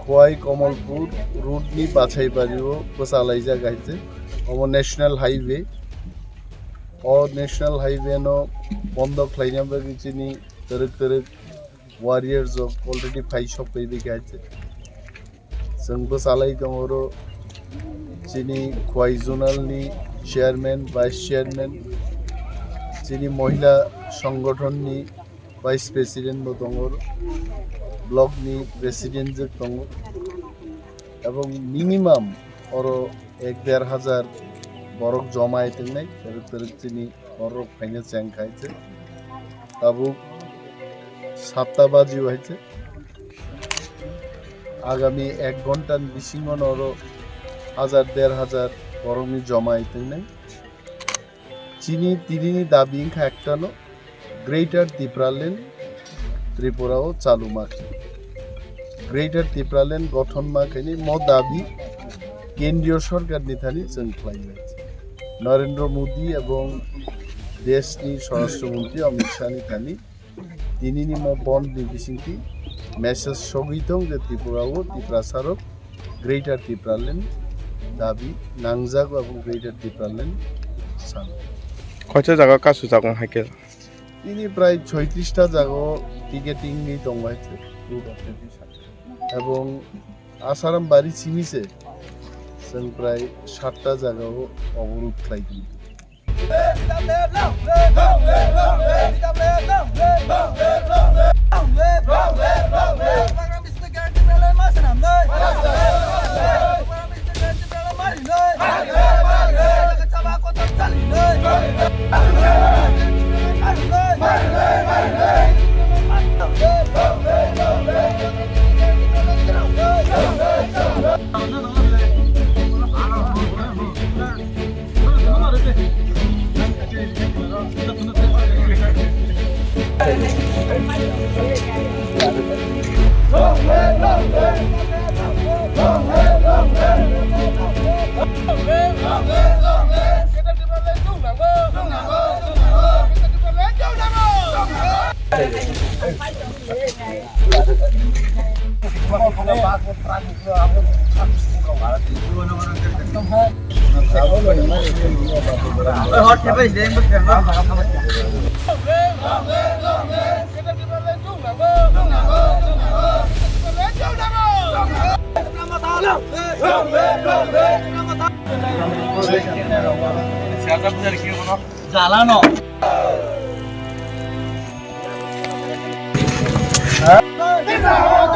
খোয়াই কমলপুর রুটની પાછાઈ બાજુઓ બસાલાઈજા ગાય છે national highway national હાઈવેનો બંધ ખાઈને બગીચીની તરક વારિયર્સ ઓલરેડી 5 શોપ પૈદી ગાય છે जों બસાલાઈ દમરો যিনি খোয়াই জোনালની চেয়ারম্যান ভাইস চেয়ারম্যান যিনি মহিলা সংগঠনની ভাইস প্রেসিডেন্ট দমর ব্লকনি প্রেসিডেন্ট যে দङ এবং মিনিমাম আরো 1-1,500 বরক জমাইতে নাই তরক চিনি বরক ফাইনে চ্যাং খাইছে তাবু 7টা বাজি হয়েছে আগামী 1 ঘন্টার বিশিঙ্গন আরো 1,000-1,500 বরকনি জমাইতে নাই চিনি তিরিনি দাবি একটানো গ্রেটার ত্রিপুরাল্যান্ড ত্রিপুরাও চালু মাখে গ্রেটার ত্রিপুরাল্যান্ড গঠন মাখেনি দাবি কেন্দ্রীয় সরকার নিথানি जों খাইছে নরেন্দ্র মোদী এবং দেশনি স্বরাষ্ট্রমন্ত্রী অমিত শাহ নিথানি তিনিনি বন নিবিসিংটি মেসেজ সগিতং যে ত্রিপুরাও ত্রিপুরাসারক গ্রেটার ত্রিপুরাল্যান্ড দাবি নাংজাগ এবং গ্রেটার ত্রিপুরাল্যান্ড সান কয়টা জায়গা কাজু জাগং হাইকেল তিনি প্রায় 36টা জায়গা টিকেটিংনি দংবাইছে রুট অফিসার এবং আসারাম বাড়ি চিমিছে जों প্রায় 7টা জায়গাও অবরোধ খাইছি জ্বালানো